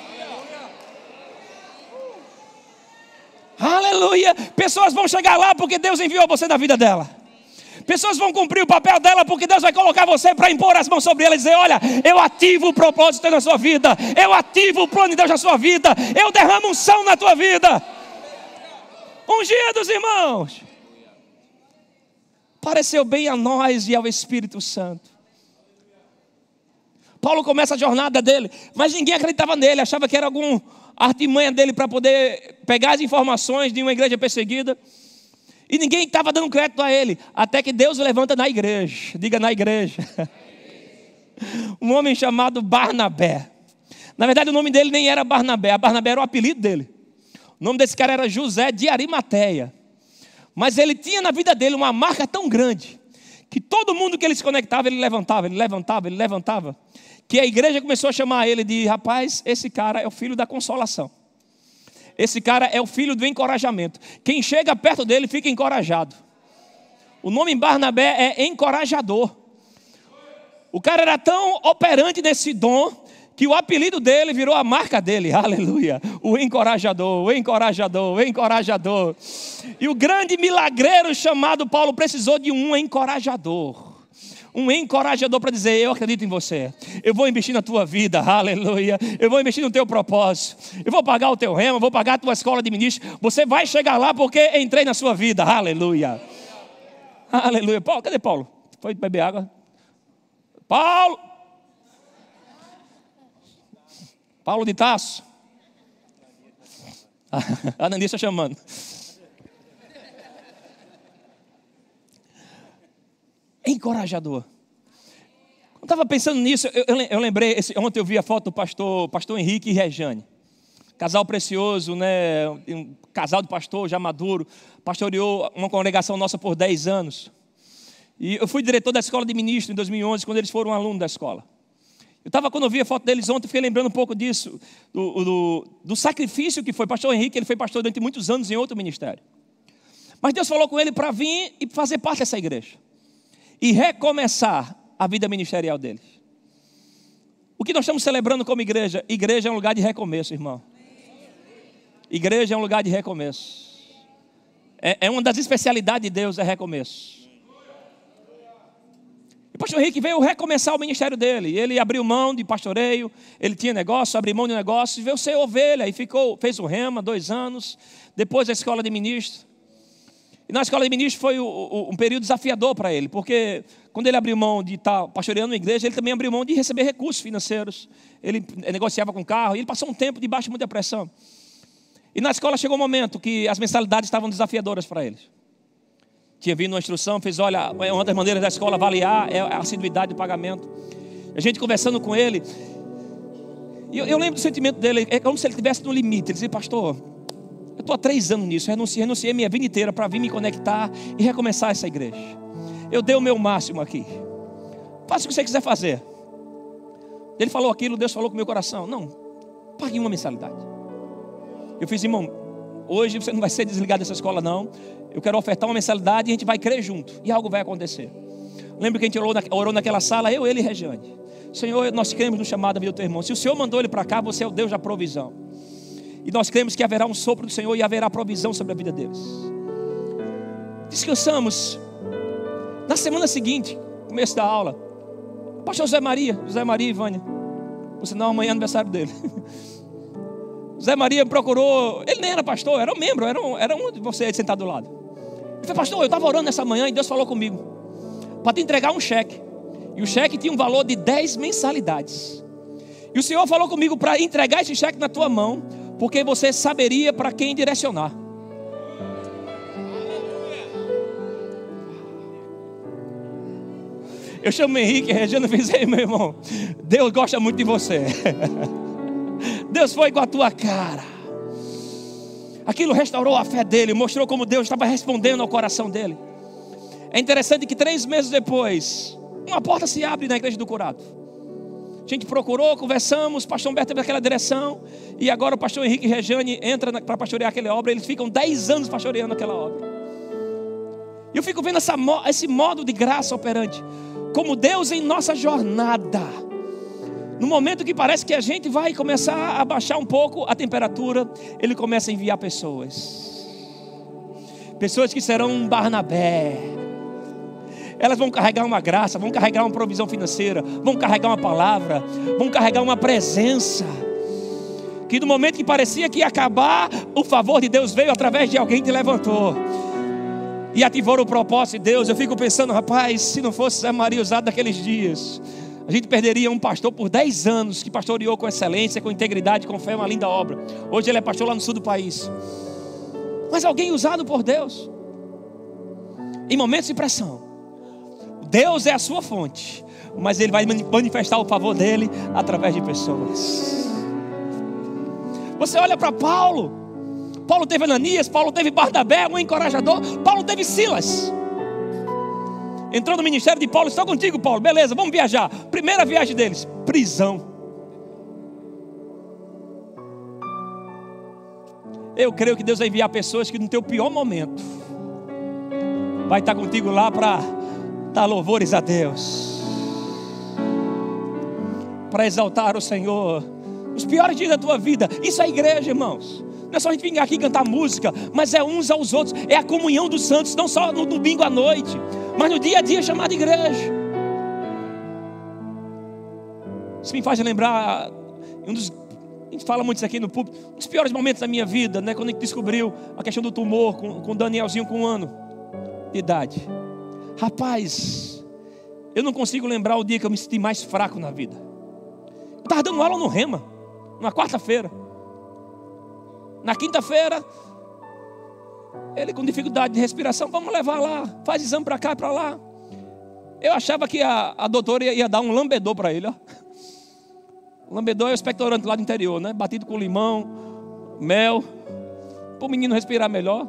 S1: Aleluia, pessoas vão chegar lá porque Deus enviou você na vida dela. Pessoas vão cumprir o papel dela porque Deus vai colocar você para impor as mãos sobre ela e dizer, olha, eu ativo o propósito na sua vida, eu ativo o plano de Deus na sua vida, eu derramo unção na tua vida. Ungidos, irmãos, pareceu bem a nós e ao Espírito Santo. Paulo começa a jornada dele, mas ninguém acreditava nele, achava que era algum artimanha dele para poder pegar as informações de uma igreja perseguida, e ninguém estava dando crédito a ele, até que Deus o levanta na igreja, diga na igreja, um homem chamado Barnabé. Na verdade o nome dele nem era Barnabé, a Barnabé era o apelido dele. O nome desse cara era José de Arimateia. Mas ele tinha na vida dele uma marca tão grande, que todo mundo que ele se conectava, ele levantava, que a igreja começou a chamar ele de, rapaz, esse cara é o filho da consolação. Esse cara é o filho do encorajamento. Quem chega perto dele fica encorajado. O nome Barnabé é encorajador. O cara era tão operante nesse dom que o apelido dele virou a marca dele. Aleluia. O encorajador, o encorajador, o encorajador. E o grande milagreiro chamado Paulo precisou de um encorajador. Um encorajador para dizer: eu acredito em você, eu vou investir na tua vida, aleluia, eu vou investir no teu propósito, eu vou pagar o teu rema, vou pagar a tua escola de ministro, você vai chegar lá porque entrei na sua vida, aleluia. Aleluia. Paulo, cadê Paulo? Foi beber água? Paulo de Tarso. A Ananias está chamando. Encorajador. Eu estava pensando nisso, eu lembrei, ontem eu vi a foto do pastor Henrique e Rejane. Casal precioso, né? Um casal de pastor já maduro. Pastoreou uma congregação nossa por 10 anos. E eu fui diretor da escola de ministro em 2011, quando eles foram alunos da escola. Quando eu vi a foto deles ontem, eu fiquei lembrando um pouco disso, do sacrifício que foi. Pastor Henrique, ele foi pastor durante muitos anos em outro ministério. Mas Deus falou com ele para vir e fazer parte dessa igreja. E recomeçar a vida ministerial deles. O que nós estamos celebrando como igreja? Igreja é um lugar de recomeço, irmão. Igreja é um lugar de recomeço. É uma das especialidades de Deus, é recomeço. E o pastor Henrique veio recomeçar o ministério dele. Ele abriu mão de pastoreio, ele tinha negócio, abriu mão de negócio, veio ser ovelha e fez o rema 2 anos, depois a escola de ministro. E na escola de ministro foi um período desafiador para ele, porque quando ele abriu mão de estar pastoreando uma igreja, ele também abriu mão de receber recursos financeiros. Ele negociava com carro, e ele passou um tempo debaixo de muita pressão. E na escola chegou um momento que as mensalidades estavam desafiadoras para eles. Tinha vindo uma instrução, fez: olha, uma das maneiras da escola avaliar é a assiduidade do pagamento. A gente conversando com ele, e eu lembro do sentimento dele, é como se ele estivesse no limite. Ele dizia: pastor, eu estou há 3 anos nisso, renunciei minha vida inteira para vir me conectar e recomeçar essa igreja. Eu dei o meu máximo aqui. Faça o que você quiser fazer. Ele falou aquilo, Deus falou com o meu coração: não, pague uma mensalidade. Eu fiz: irmão, hoje você não vai ser desligado dessa escola não. Eu quero ofertar uma mensalidade e a gente vai crer junto. E algo vai acontecer. Lembro que a gente orou naquela sala, eu, ele e Regiane. Senhor, nós cremos no chamado da vida do teu irmão. Se o Senhor mandou ele para cá, você é o Deus da provisão. E nós cremos que haverá um sopro do Senhor e haverá provisão sobre a vida deles. Descansamos. Na semana seguinte, começo da aula, pastor José Maria e Vânia, por sinal amanhã é aniversário dele. José Maria me procurou. Ele nem era pastor, era um membro, era um de vocês sentado do lado. Ele falou: pastor, eu estava orando nessa manhã e Deus falou comigo para te entregar um cheque. E o cheque tinha um valor de 10 mensalidades. E o Senhor falou comigo para entregar esse cheque na tua mão, porque você saberia para quem direcionar. Eu chamo Henrique, a Regina fez: ei, meu irmão, Deus gosta muito de você. Deus foi com a tua cara. Aquilo restaurou a fé dele, mostrou como Deus estava respondendo ao coração dele. É interessante que 3 meses depois, uma porta se abre na igreja do Curado. A gente procurou, conversamos, o pastor Humberto teve aquela direção, e agora o pastor Henrique e Regiane entram para pastorear aquela obra. Eles ficam 10 anos pastoreando aquela obra. E eu fico vendo esse modo de graça operante, como Deus em nossa jornada, no momento que parece que a gente vai começar a baixar um pouco a temperatura, Ele começa a enviar pessoas que serão um Barnabé. Elas vão carregar uma graça, vão carregar uma provisão financeira, vão carregar uma palavra, vão carregar uma presença, que no momento que parecia que ia acabar, o favor de Deus veio através de alguém que te levantou e ativou o propósito de Deus. Eu fico pensando: rapaz, se não fosse Zé Maria usado naqueles dias, a gente perderia um pastor por 10 anos, que pastoreou com excelência, com integridade, com fé, uma linda obra. Hoje ele é pastor lá no sul do país. Mas alguém usado por Deus em momentos de pressão. Deus é a sua fonte, mas Ele vai manifestar o favor dEle através de pessoas. Você olha para Paulo. Paulo teve Ananias, Paulo teve Barnabé, um encorajador. Paulo teve Silas. Entrou no ministério de Paulo: estou contigo, Paulo, beleza, vamos viajar. Primeira viagem deles, prisão. Eu creio que Deus vai enviar pessoas que no teu pior momento vai estar contigo lá para dar louvores a Deus, para exaltar o Senhor nos piores dias da tua vida. Isso é igreja, irmãos. Não é só a gente vir aqui cantar música, mas é uns aos outros, é a comunhão dos santos, não só no domingo à noite, mas no dia a dia chamado igreja. Isso me faz lembrar a gente fala muito isso aqui no púlpito, um dos piores momentos da minha vida, né? Quando a gente descobriu a questão do tumor com o Danielzinho com 1 ano de idade. Rapaz, eu não consigo lembrar o dia que eu me senti mais fraco na vida. Eu estava dando aula no Rema, numa quarta-feira. Na quinta-feira, ele com dificuldade de respiração, vamos levar lá, faz exame para cá e para lá. Eu achava que a doutora ia dar um lambedor para ele, ó. O lambedor é o expectorante lá do interior, né? Batido com limão, mel, para o menino respirar melhor.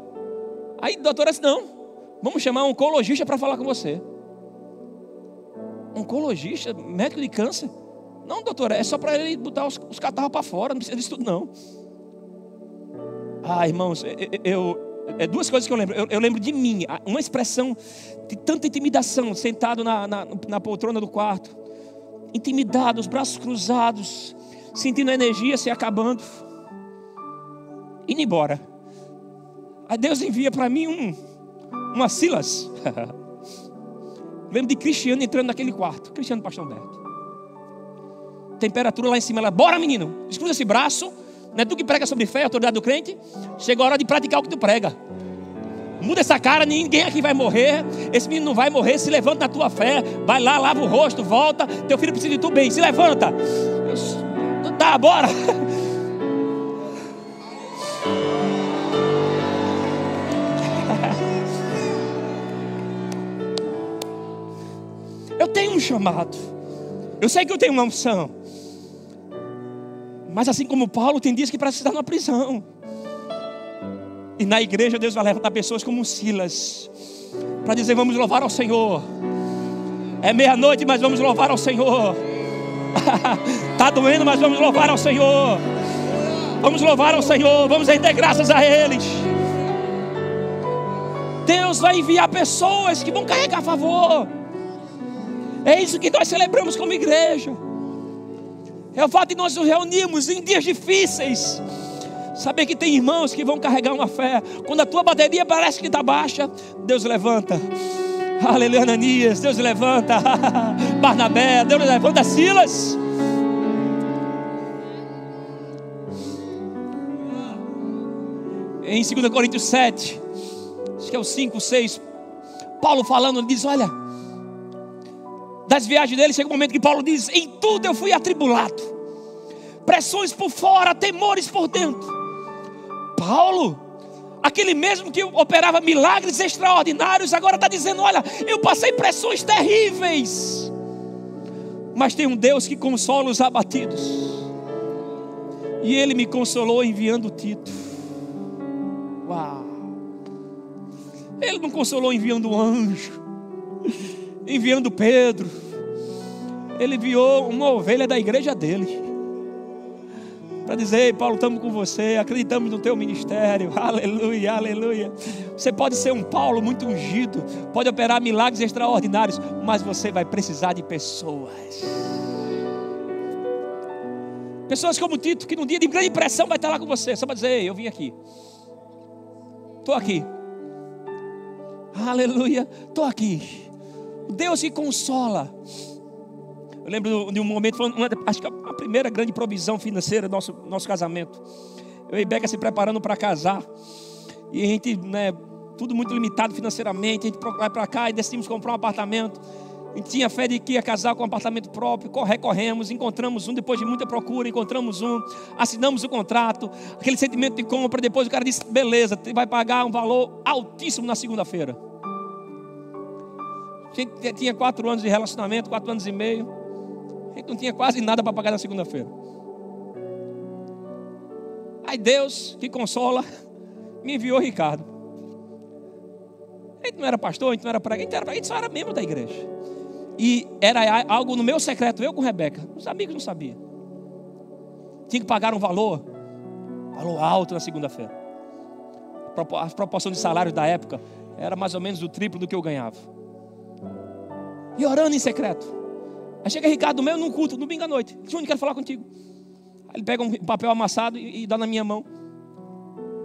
S1: Aí a doutora disse, não, vamos chamar um oncologista para falar com você. Oncologista? Médico de câncer? Não, doutora, é só para ele botar os catarros para fora, não precisa disso tudo não. Ah, irmãos, duas coisas que eu lembro. Eu lembro de mim, uma expressão de tanta intimidação, sentado na poltrona do quarto, intimidado, os braços cruzados, sentindo a energia se acabando, indo embora. Aí Deus envia para mim uma Silas. Lembro de Cristiano entrando naquele quarto. Cristiano Pastor Humberto. Temperatura lá em cima. Ela, bora menino, escuta esse braço. Não é tu que prega sobre fé, a autoridade do crente. Chegou a hora de praticar o que tu prega. Muda essa cara, ninguém aqui vai morrer. Esse menino não vai morrer, se levanta na tua fé. Vai lá, lava o rosto, volta. Teu filho precisa de tu bem, se levanta. Tá, bora. Eu tenho um chamado. Eu sei que eu tenho uma unção. Mas assim como Paulo, tem dias que precisa estar numa prisão. E na igreja Deus vai levantar pessoas como Silas, para dizer, vamos louvar ao Senhor. É meia-noite, mas vamos louvar ao Senhor. Está doendo, mas vamos louvar ao Senhor. Vamos louvar ao Senhor, vamos render graças a Ele. Deus vai enviar pessoas que vão carregar favor. É isso que nós celebramos como igreja. É o fato de nós nos reunirmos em dias difíceis, saber que tem irmãos que vão carregar uma fé. Quando a tua bateria parece que está baixa, Deus levanta. Aleluia, Ananias, Deus levanta. Barnabé, Deus levanta. Silas. Em 2 Coríntios 7, acho que é o 5, 6, Paulo falando, ele diz, olha, das viagens dele, chega um momento que Paulo diz, em tudo eu fui atribulado, pressões por fora, temores por dentro. Paulo, aquele mesmo que operava milagres extraordinários, agora está dizendo, olha, eu passei pressões terríveis, mas tem um Deus que consola os abatidos, e Ele me consolou enviando Tito. Uau! Ele não consolou enviando um anjo, enviando Pedro. Ele enviou uma ovelha da igreja dele, para dizer, ei Paulo, estamos com você, acreditamos no teu ministério. Aleluia, aleluia. Você pode ser um Paulo muito ungido, pode operar milagres extraordinários, mas você vai precisar de pessoas. Pessoas como Tito, que num dia de grande pressão vai estar lá com você, só para dizer, ei, eu vim aqui, estou aqui. Aleluia, estou aqui. O Deus que consola. Eu lembro de um momento, acho que a primeira grande provisão financeira do nosso casamento. Eu e Beca se preparando para casar. E a gente, tudo muito limitado financeiramente. A gente vai para cá e decidimos comprar um apartamento. A gente tinha fé de que ia casar com um apartamento próprio. Recorremos, encontramos um, depois de muita procura, encontramos um. Assinamos o contrato. Aquele sentimento de compra. Depois o cara disse, beleza, vai pagar um valor altíssimo na segunda-feira. A gente tinha 4 anos de relacionamento, 4 anos e meio. A gente não tinha quase nada para pagar na segunda-feira. Aí Deus, que consola, me enviou Ricardo. A gente não era pastor, a gente não era pregador, a gente só era membro da igreja. E era algo no meu secreto, eu com Rebeca. Os amigos não sabiam. Tinha que pagar um valor alto na segunda-feira. A proporção de salários da época era mais ou menos o triplo do que eu ganhava. E orando em secreto. Aí chega Ricardo meu num culto, domingo à noite. Júnior, quero falar contigo. Aí ele pega um papel amassado e dá na minha mão.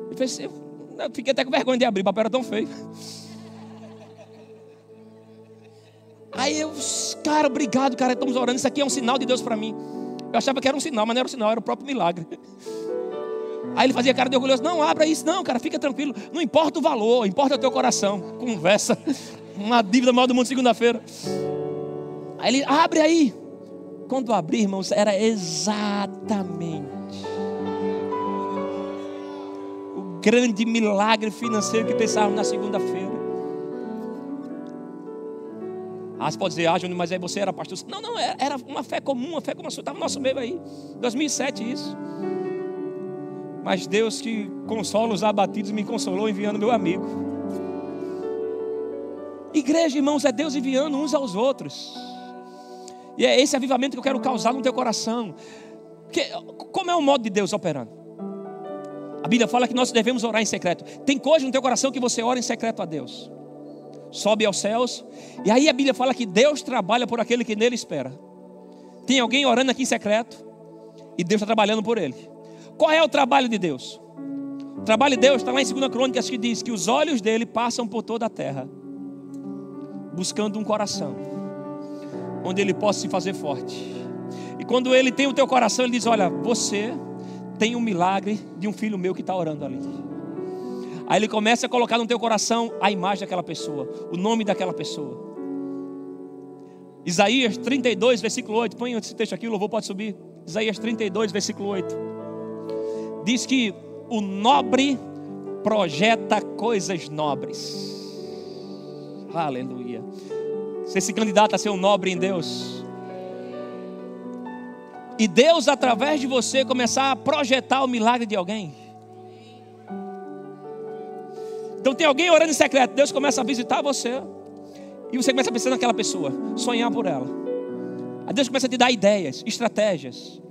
S1: Ele fez, eu fiquei até com vergonha de abrir, o papel era tão feio. Aí eu, cara, obrigado, cara, estamos orando. Isso aqui é um sinal de Deus para mim. Eu achava que era um sinal, mas não era um sinal, era o próprio milagre. Aí ele fazia cara de orgulhoso. Não, abra isso, não, cara, fica tranquilo. Não importa o valor, importa o teu coração. Conversa, uma dívida maior do mundo segunda-feira. Aí ele, abre aí. Quando abri, irmãos, era exatamente o grande milagre financeiro que pensávamos na segunda-feira. Você pode dizer, Júnior, mas aí você era pastor. Não, era uma fé comum, uma fé como a sua. Estava no nosso meio aí, 2007 isso. Mas Deus que consola os abatidos me consolou enviando meu amigo. Igreja, irmãos, é Deus enviando uns aos outros. E é esse avivamento que eu quero causar no teu coração. Porque, como é o modo de Deus operando? A Bíblia fala que nós devemos orar em secreto. Tem coisa no teu coração que você ora em secreto a Deus. Sobe aos céus. E aí a Bíblia fala que Deus trabalha por aquele que nele espera. Tem alguém orando aqui em secreto e Deus está trabalhando por ele. Qual é o trabalho de Deus? O trabalho de Deus está lá em 2 Crônicas, que diz que os olhos dele passam por toda a terra, buscando um coração onde ele possa se fazer forte. E quando ele tem o teu coração, ele diz, olha, você tem um milagre de um filho meu que está orando ali. Aí ele começa a colocar no teu coração a imagem daquela pessoa, o nome daquela pessoa. Isaías 32, versículo 8. Põe esse texto aqui, o louvor pode subir. Isaías 32, versículo 8. Diz que o nobre projeta coisas nobres. Aleluia. Você se candidata a ser um nobre em Deus. E Deus, através de você, começar a projetar o milagre de alguém. Então tem alguém orando em secreto, Deus começa a visitar você. E você começa a pensar naquela pessoa, sonhar por ela. Aí Deus começa a te dar ideias, estratégias,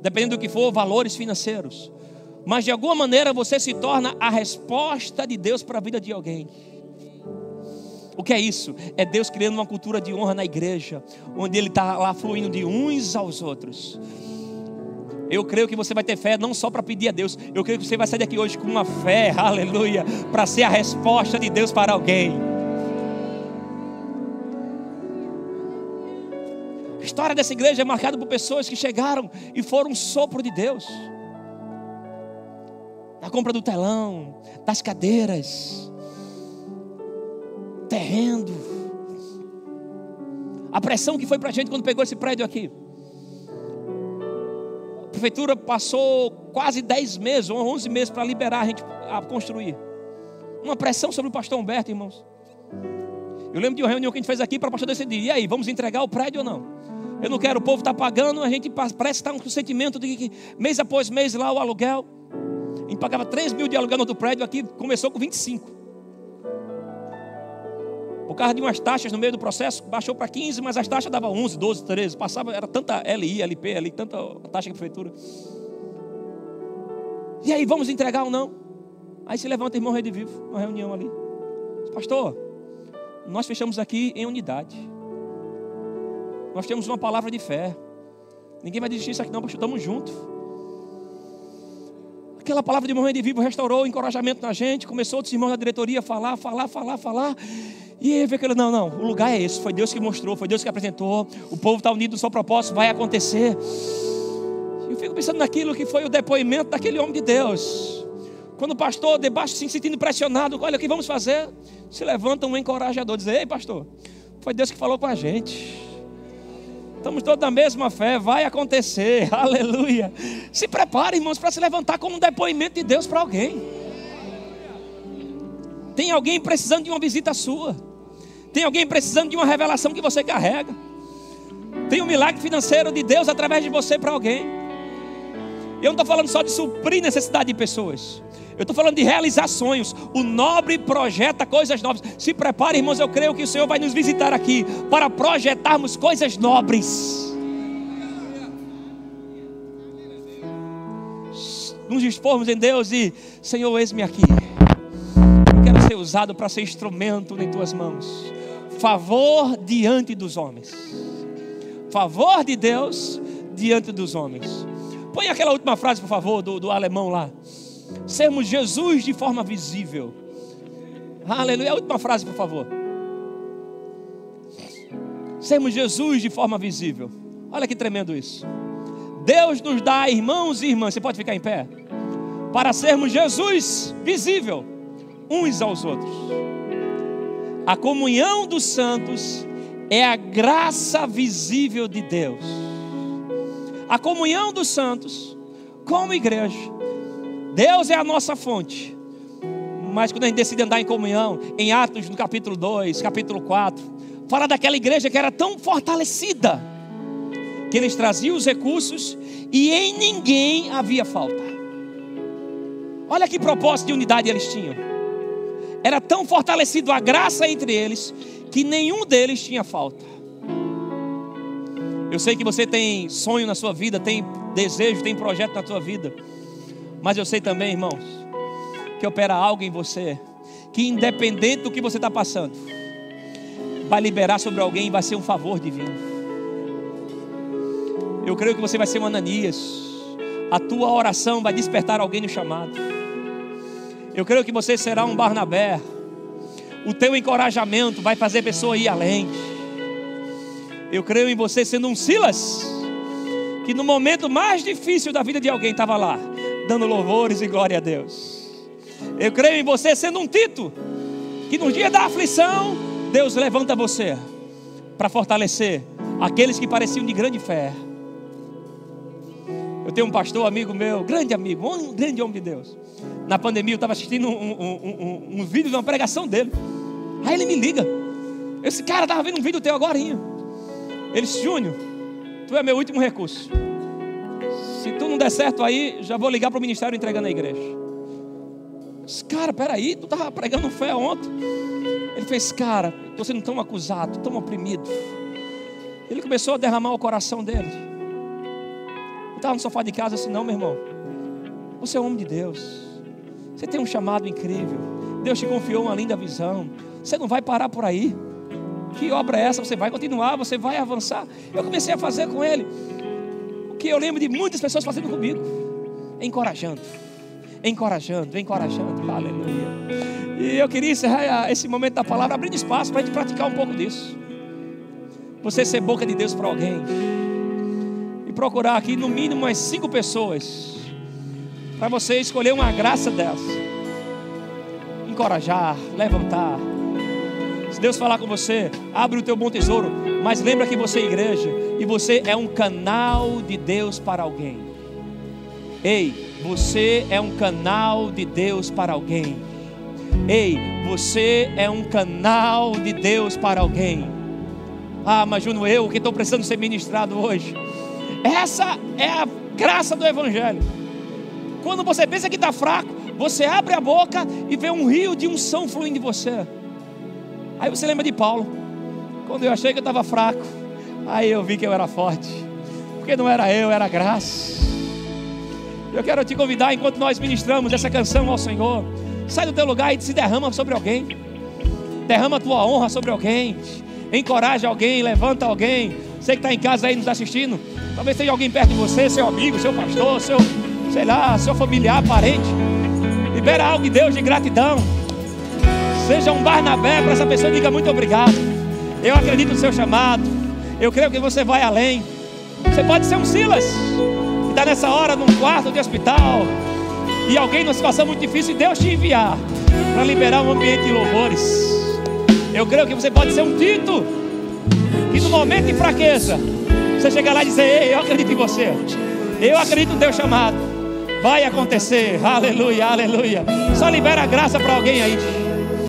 S1: dependendo do que for, valores financeiros. Mas de alguma maneira você se torna a resposta de Deus para a vida de alguém. O que é isso? É Deus criando uma cultura de honra na igreja, onde Ele está lá fluindo de uns aos outros. Eu creio que você vai ter fé não só para pedir a Deus. Eu creio que você vai sair daqui hoje com uma fé, aleluia, para ser a resposta de Deus para alguém. A história dessa igreja é marcada por pessoas que chegaram e foram um sopro de Deus. Na compra do telão, das cadeiras, terreno. A pressão que foi para a gente quando pegou esse prédio aqui. A prefeitura passou quase 10 meses, ou 11 meses para liberar a gente a construir. Uma pressão sobre o pastor Humberto, irmãos. Eu lembro de uma reunião que a gente fez aqui para o pastor decidir. E aí, vamos entregar o prédio ou não? Eu não quero, o povo está pagando, a gente parece estar com o sentimento de que mês após mês lá o aluguel. A gente pagava 3 mil de aluguel no outro prédio, aqui começou com 25. Por causa de umas taxas no meio do processo, baixou para 15, mas as taxas davam 11, 12, 13. Passava, era tanta LI, LP, ali, tanta taxa da prefeitura. E aí, vamos entregar ou não? Aí se levanta o irmão Rede Vivo, uma reunião ali. Pastor, nós fechamos aqui em unidade. Nós temos uma palavra de fé. Ninguém vai desistir disso aqui não, pastor, estamos juntos. Aquela palavra de irmão Rede Vivo restaurou o encorajamento na gente. Começou outros irmãos da diretoria a falar. E aí veio aquele, não, o lugar é esse. Foi Deus que mostrou, foi Deus que apresentou. O povo está unido no seu propósito, vai acontecer. Eu fico pensando naquilo que foi o depoimento daquele homem de Deus. Quando o pastor, debaixo se sentindo pressionado, olha o que vamos fazer. Se levanta um encorajador, diz, ei pastor, foi Deus que falou com a gente. Estamos todos na mesma fé, vai acontecer, aleluia. Se prepare, irmãos, para se levantar como um depoimento de Deus para alguém. Tem alguém precisando de uma visita sua. Tem alguém precisando de uma revelação que você carrega. Tem um milagre financeiro de Deus através de você para alguém. Eu não estou falando só de suprir necessidade de pessoas. Eu estou falando de realizar sonhos. O nobre projeta coisas nobres. Se prepare, irmãos, eu creio que o Senhor vai nos visitar aqui para projetarmos coisas nobres. Nos dispormos em Deus e, Senhor, eis-me aqui. usado para ser instrumento em tuas mãos. Favor diante dos homens. Favor de Deus diante dos homens. Põe aquela última frase, por favor, do alemão lá. Sermos Jesus de forma visível. Aleluia. A última frase, por favor. Sermos Jesus de forma visível. Olha que tremendo isso. Deus nos dá irmãos e irmãs. Você pode ficar em pé? Para sermos Jesus visível uns aos outros. A comunhão dos santos é a graça visível de Deus. A comunhão dos santos como igreja. Deus é a nossa fonte. Mas quando a gente decide andar em comunhão, em Atos no capítulo 2, capítulo 4, fala daquela igreja que era tão fortalecida, que eles traziam os recursos e em ninguém havia falta. Olha que propósito de unidade eles tinham. Era tão fortalecido a graça entre eles, que nenhum deles tinha falta. Eu sei que você tem sonho na sua vida, tem desejo, tem projeto na sua vida. Mas eu sei também, irmãos, que opera algo em você, que independente do que você está passando, vai liberar sobre alguém e vai ser um favor divino. Eu creio que você vai ser um Ananias. A tua oração vai despertar alguém no chamado. Eu creio que você será um Barnabé. O teu encorajamento vai fazer a pessoa ir além. Eu creio em você sendo um Silas, que no momento mais difícil da vida de alguém estava lá, dando louvores e glória a Deus. Eu creio em você sendo um Tito, que no dia da aflição, Deus levanta você para fortalecer aqueles que pareciam de grande fé. Eu tenho um pastor amigo meu, grande amigo, um grande homem de Deus. Na pandemia eu estava assistindo um vídeo de uma pregação dele. Aí ele me liga. Esse cara estava vendo um vídeo teu agora. Ele disse: Júnior, tu é meu último recurso. Se tu não der certo aí, já vou ligar para o ministério entregando a igreja. Eu disse: cara, peraí, tu estava pregando fé ontem. Ele fez: cara, estou sendo tão acusado, tão oprimido. Ele começou a derramar o coração dele. Eu estava no sofá de casa assim: não, meu irmão, você é um homem de Deus, você tem um chamado incrível, Deus te confiou uma linda visão, você não vai parar por aí. Que obra é essa? Você vai continuar, você vai avançar. Eu comecei a fazer com ele o que eu lembro de muitas pessoas fazendo comigo: encorajando, encorajando, encorajando. Aleluia. E eu queria encerrar esse momento da palavra abrindo espaço para a gente praticar um pouco disso. Você ser boca de Deus para alguém e procurar aqui no mínimo umas 5 pessoas para você escolher uma graça dessa. Encorajar, levantar. Se Deus falar com você, abre o teu bom tesouro, mas lembra que você é igreja e você é um canal de Deus para alguém. Ei, você é um canal de Deus para alguém. Ei, você é um canal de Deus para alguém. Ah, mas Júnior, eu que estou precisando ser ministrado hoje. Essa é a graça do Evangelho. Quando você pensa que está fraco, você abre a boca e vê um rio de unção fluindo de você. Aí você lembra de Paulo. Quando eu achei que eu estava fraco, aí eu vi que eu era forte. Porque não era eu, era a graça. Eu quero te convidar, enquanto nós ministramos essa canção ao Senhor, sai do teu lugar e se derrama sobre alguém. Derrama a tua honra sobre alguém. Encoraja alguém, levanta alguém. Você que está em casa aí nos assistindo, talvez seja alguém perto de você, seu amigo, seu pastor, seu, sei lá, seu familiar, parente. Libera algo de Deus de gratidão. Seja um Barnabé para essa pessoa e diga: muito obrigado. Eu acredito no seu chamado. Eu creio que você vai além. Você pode ser um Silas que está nessa hora num quarto de hospital e alguém numa situação muito difícil, e Deus te enviar para liberar um ambiente de louvores. Eu creio que você pode ser um Tito que no momento de fraqueza você chega lá e diz: ei, eu acredito em você, eu acredito no teu chamado. Vai acontecer. Aleluia, aleluia. Só libera a graça para alguém aí.